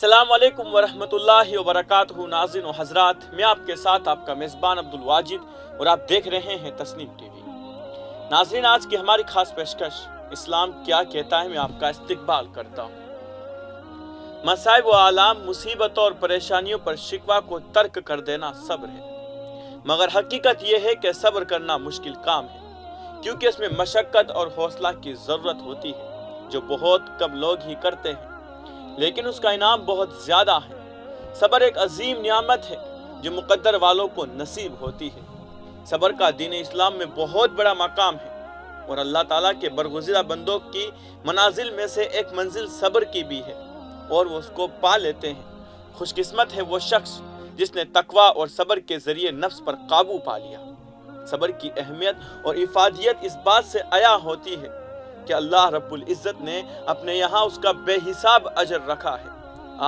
السلام علیکم ورحمۃ اللہ وبرکاتہ۔ ناظرین و حضرات، میں آپ کے ساتھ آپ کا میزبان عبدالواجد اور آپ دیکھ رہے ہیں تسنیم ٹی وی۔ ناظرین، آج کی ہماری خاص پیشکش اسلام کیا کہتا ہے میں آپ کا استقبال کرتا ہوں۔ مصائب و آلام، مصیبتوں اور پریشانیوں پر شکوہ کو ترک کر دینا صبر ہے، مگر حقیقت یہ ہے کہ صبر کرنا مشکل کام ہے، کیونکہ اس میں مشقت اور حوصلہ کی ضرورت ہوتی ہے جو بہت کم لوگ ہی کرتے ہیں، لیکن اس کا انعام بہت زیادہ ہے۔ صبر ایک عظیم نعمت ہے جو مقدر والوں کو نصیب ہوتی ہے۔ صبر کا دین اسلام میں بہت بڑا مقام ہے اور اللہ تعالیٰ کے برگزیدہ بندوں کی منازل میں سے ایک منزل صبر کی بھی ہے اور وہ اس کو پا لیتے ہیں۔ خوش قسمت ہے وہ شخص جس نے تقوی اور صبر کے ذریعے نفس پر قابو پا لیا۔ صبر کی اہمیت اور افادیت اس بات سے عیاں ہوتی ہے کہ اللہ رب العزت نے اپنے یہاں اس کا بے حساب اجر رکھا ہے۔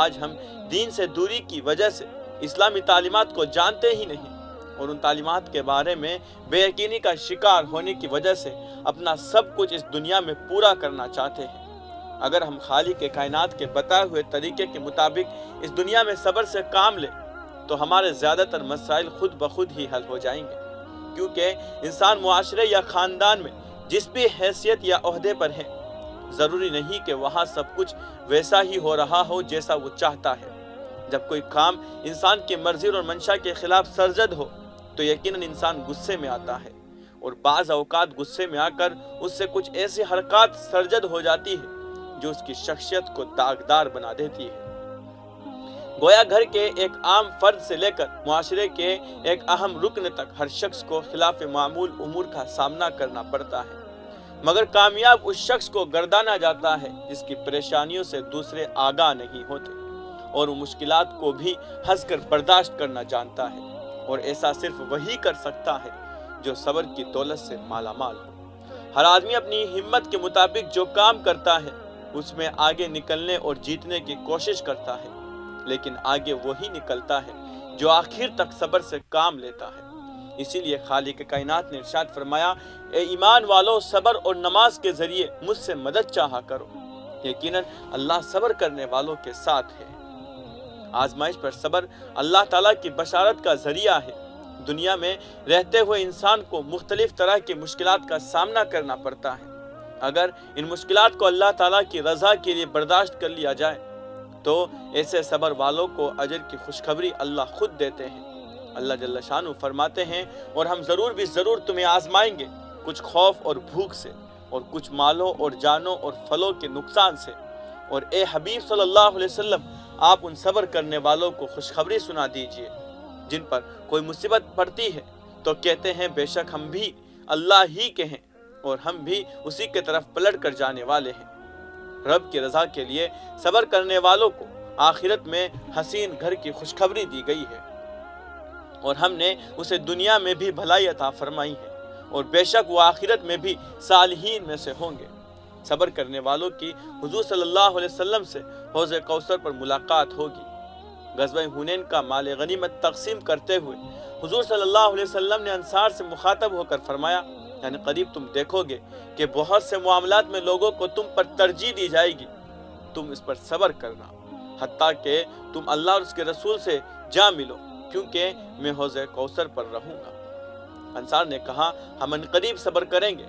آج ہم دین سے دوری کی وجہ سے اسلامی تعلیمات کو جانتے ہی نہیں اور ان تعلیمات کے بارے میں بے یقینی کا شکار ہونے کی وجہ سے اپنا سب کچھ اس دنیا میں پورا کرنا چاہتے ہیں۔ اگر ہم خالق کے کائنات کے بتائے ہوئے طریقے کے مطابق اس دنیا میں صبر سے کام لیں تو ہمارے زیادہ تر مسائل خود بخود ہی حل ہو جائیں گے، کیونکہ انسان معاشرے یا خاندان میں جس بھی حیثیت یا عہدے پر ہے، ضروری نہیں کہ وہاں سب کچھ ویسا ہی ہو رہا ہو جیسا وہ چاہتا ہے۔ جب کوئی کام انسان کی مرضی اور منشا کے خلاف سرزد ہو تو یقیناً انسان غصے میں آتا ہے، اور بعض اوقات غصے میں آ کر اس سے کچھ ایسی حرکات سرزد ہو جاتی ہے جو اس کی شخصیت کو داغدار بنا دیتی ہے۔ گویا گھر کے ایک عام فرد سے لے کر معاشرے کے ایک اہم رکن تک ہر شخص کو خلاف معمول امور کا سامنا کرنا پڑتا ہے، مگر کامیاب اس شخص کو گردانا جاتا ہے جس کی پریشانیوں سے دوسرے آگاہ نہیں ہوتے اور وہ مشکلات کو بھی ہنس کر برداشت کرنا جانتا ہے، اور ایسا صرف وہی کر سکتا ہے جو صبر کی دولت سے مالا مال ہو۔ ہر آدمی اپنی ہمت کے مطابق جو کام کرتا ہے اس میں آگے نکلنے اور جیتنے کی کوشش کرتا ہے، لیکن آگے وہی نکلتا ہے جو آخر تک صبر سے کام لیتا ہے۔ اسی لیے خالق کائنات نے ارشاد فرمایا، اے ایمان والو، صبر اور نماز کے ذریعے مجھ سے مدد چاہا کرو، یقیناً اللہ صبر کرنے والوں کے ساتھ ہے۔ آزمائش پر صبر اللہ تعالیٰ کی بشارت کا ذریعہ ہے۔ دنیا میں رہتے ہوئے انسان کو مختلف طرح کی مشکلات کا سامنا کرنا پڑتا ہے۔ اگر ان مشکلات کو اللہ تعالیٰ کی رضا کے لیے برداشت کر لیا جائے تو ایسے صبر والوں کو اجر کی خوشخبری اللہ خود دیتے ہیں۔ اللہ جل شانہ فرماتے ہیں، اور ہم ضرور بھی ضرور تمہیں آزمائیں گے، کچھ خوف اور بھوک سے، اور کچھ مالوں اور جانوں اور پھلوں کے نقصان سے، اور اے حبیب صلی اللہ علیہ وسلم، آپ ان صبر کرنے والوں کو خوشخبری سنا دیجئے جن پر کوئی مصیبت پڑتی ہے تو کہتے ہیں بے شک ہم بھی اللہ ہی کے ہیں اور ہم بھی اسی کے طرف پلٹ کر جانے والے ہیں۔ رب کی رضا کے لیے صبر کرنے والوں کو آخرت میں حسین گھر کی خوشخبری دی گئی ہے، اور ہم نے اسے دنیا میں بھی بھلائی عطا فرمائی ہے، اور بے شک وہ آخرت میں بھی صالحین میں سے ہوں گے۔ صبر کرنے والوں کی حضور صلی اللہ علیہ وسلم سے حوض کوثر پر ملاقات ہوگی۔ غزوہ حنین کا مال غنیمت تقسیم کرتے ہوئے حضور صلی اللہ علیہ وسلم نے انصار سے مخاطب ہو کر فرمایا، یعنی قریب تم دیکھو گے کہ بہت سے معاملات میں لوگوں کو تم پر ترجیح دی جائے گی، تم اس پر صبر کرنا حتیٰ کہ تم اللہ اور اس کے رسول سے جا ملو، کیونکہ میں حوض کوثر پر رہوں گا۔ انصار نے کہا، ہم ان قریب صبر کریں گے۔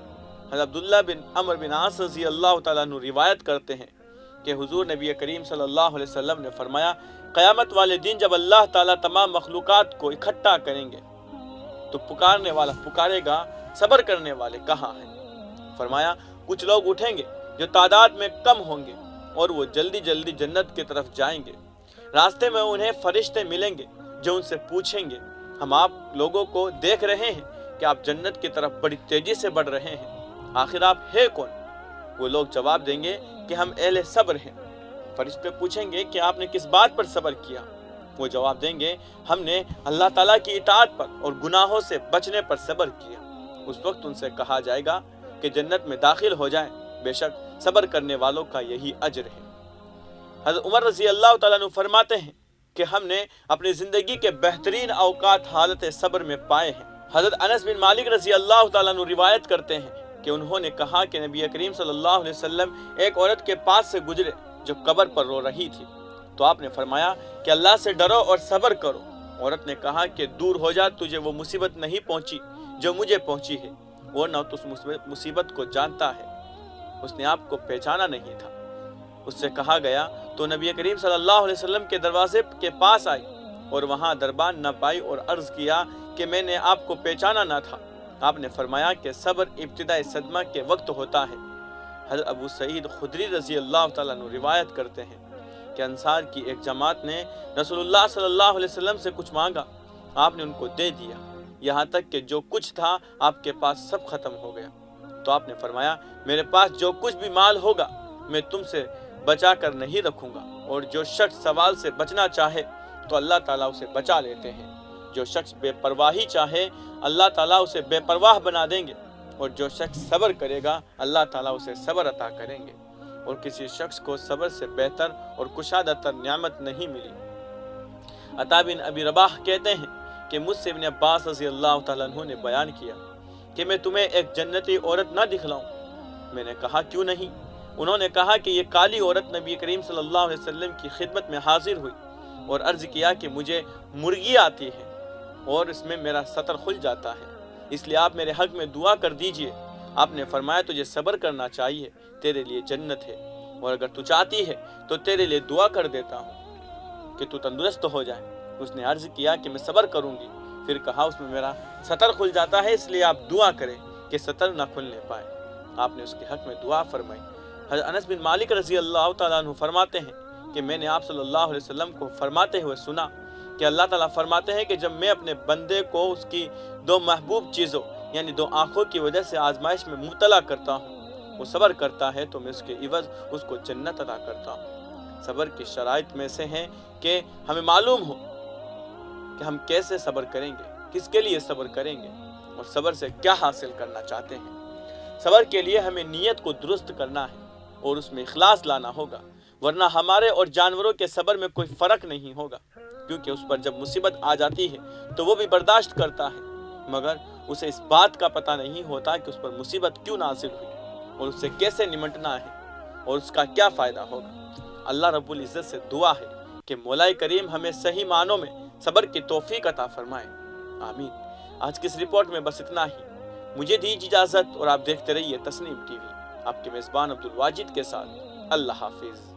حضرت عبداللہ بن عمرو بن عاص رضی اللہ تعالیٰ عنہ روایت کرتے ہیں کہ حضور نبی کریم صلی اللہ علیہ وسلم نے فرمایا، قیامت والے دن جب اللہ تعالیٰ تمام مخلوقات کو اکٹھا کریں گے تو پکارنے والا پکارے گا، صبر کرنے والے کہاں ہیں؟ فرمایا، کچھ لوگ اٹھیں گے جو تعداد میں کم ہوں گے اور وہ جلدی جلدی جنت کی طرف جائیں گے۔ راستے میں انہیں فرشتے ملیں گے جو ان سے پوچھیں گے، ہم آپ لوگوں کو دیکھ رہے ہیں کہ آپ جنت کی طرف بڑی تیزی سے بڑھ رہے ہیں، آخر آپ ہے کون؟ وہ لوگ جواب دیں گے کہ ہم اہل صبر ہیں۔ فرشتے پوچھیں گے کہ آپ نے کس بات پر صبر کیا؟ وہ جواب دیں گے، ہم نے اللہ تعالیٰ کی اطاعت پر اور گناہوں سے بچنے پر صبر کیا۔ اس وقت ان سے کہا جائے گا کہ جنت میں داخل ہو جائیں، بے شک صبر کرنے والوں کا یہی اجر ہے۔ حضرت عمر رضی اللہ تعالیٰ عنہ فرماتے ہیں کہ ہم نے اپنی زندگی کے بہترین اوقات حالت صبر میں پائے ہیں۔ حضرت انس بن مالک رضی اللہ تعالیٰ عنہ روایت کرتے ہیں کہ انہوں نے کہا کہ نبی کریم صلی اللہ علیہ وسلم ایک عورت کے پاس سے گزرے جو قبر پر رو رہی تھی۔ تو آپ نے فرمایا کہ اللہ سے ڈرو اور صبر کرو۔ عورت نے کہا کہ دور ہو جا، تجھے وہ مصیبت نہیں پہنچی جو مجھے پہنچی ہے، وہ نہ تو اس مصیبت کو جانتا ہے، اس نے آپ کو پہچانا نہیں تھا۔ اس سے کہا گیا تو نبی کریم صلی اللہ علیہ وسلم کے دروازے کے پاس آئی اور وہاں دربان نہ پائی اور عرض کیا کہ میں نے آپ کو پہچانا نہ تھا۔ آپ نے فرمایا کہ صبر ابتدائی صدمہ کے وقت ہوتا ہے۔ حضرت ابو سعید خدری رضی اللہ تعالیٰ عنہ روایت کرتے ہیں کہ انصار کی ایک جماعت نے رسول اللہ صلی اللہ علیہ وسلم سے کچھ مانگا، آپ نے ان کو دے دیا، یہاں تک کہ جو کچھ تھا آپ کے پاس سب ختم ہو گیا۔ تو آپ نے فرمایا میرے پاس جو کچھ بھی مال ہوگا میں تم سے بچا کر نہیں رکھوں گا، اور جو شخص سوال سے بچنا چاہے تو اللہ تعالیٰ اسے بچا لیتے ہیں، جو شخص بے پرواہی چاہے اللہ تعالیٰ اسے بے پرواہ بنا دیں گے، اور جو شخص صبر کرے گا اللہ تعالیٰ اسے صبر عطا کریں گے، اور کسی شخص کو صبر سے بہتر اور کشادہ تر نعمت نہیں ملی۔ عطا بن ابی رباح کہتے ہیں کہ مجھ سے ابن عباس رضی اللہ تعالیٰ عنہ نے بیان کیا کہ میں تمہیں ایک جنتی عورت نہ دکھلاؤں؟ میں نے کہا کیوں نہیں؟ انہوں نے کہا کہ یہ کالی عورت نبی کریم صلی اللہ علیہ وسلم کی خدمت میں حاضر ہوئی اور عرض کیا کہ مجھے مرغی آتی ہے اور اس میں میرا سطر کھل جاتا ہے، اس لیے آپ میرے حق میں دعا کر دیجئے۔ آپ نے فرمایا تجھے صبر کرنا چاہیے، تیرے لیے جنت ہے، اور اگر تو چاہتی ہے تو تیرے لیے دعا کر دیتا ہوں کہ تو تندرست ہو جائے۔ اس نے عرض کیا کہ میں صبر کروں گی، پھر کہا اس میں میرا سطر کھل جاتا ہے، اس لیے آپ دعا کریں کہ سطر نہ کھلنے پائے۔ آپ نے اس کے حق میں دعا فرمائی۔ حضرت انس بن مالک رضی اللہ تعالیٰ عنہ فرماتے ہیں کہ میں نے آپ صلی اللہ علیہ وسلم کو فرماتے ہوئے سنا کہ اللہ تعالیٰ فرماتے ہیں کہ جب میں اپنے بندے کو اس کی دو محبوب چیزوں یعنی دو آنکھوں کی وجہ سے آزمائش میں مبتلا کرتا ہوں، وہ صبر کرتا ہے تو میں اس کے عوض اس کو جنت عطا کرتا ہوں۔ صبر کی شرائط میں سے ہیں کہ ہمیں معلوم ہو کہ ہم کیسے صبر کریں گے، کس کے لیے صبر کریں گے، اور صبر سے کیا حاصل کرنا چاہتے ہیں۔ صبر کے لیے ہمیں نیت کو درست کرنا ہے اور اس میں اخلاص لانا ہوگا، ورنہ ہمارے اور جانوروں کے صبر میں کوئی فرق نہیں ہوگا، کیونکہ اس پر جب مصیبت آ جاتی ہے تو وہ بھی برداشت کرتا ہے، مگر اسے اس بات کا پتہ نہیں ہوتا کہ اس پر مصیبت کیوں نازل ہوئی اور اس سے کیسے نمٹنا ہے اور اس کا کیا فائدہ ہوگا۔ اللہ رب العزت سے دعا ہے کہ مولا کریم ہمیں صحیح معنوں میں صبر کی توفیق عطا فرمائے، آمین۔ آج کی اس رپورٹ میں بس اتنا ہی، مجھے دیجیے اجازت اور آپ دیکھتے رہیے تسنیم ٹی وی۔ آپ کے میزبان عبدالواجد کے ساتھ، اللہ حافظ۔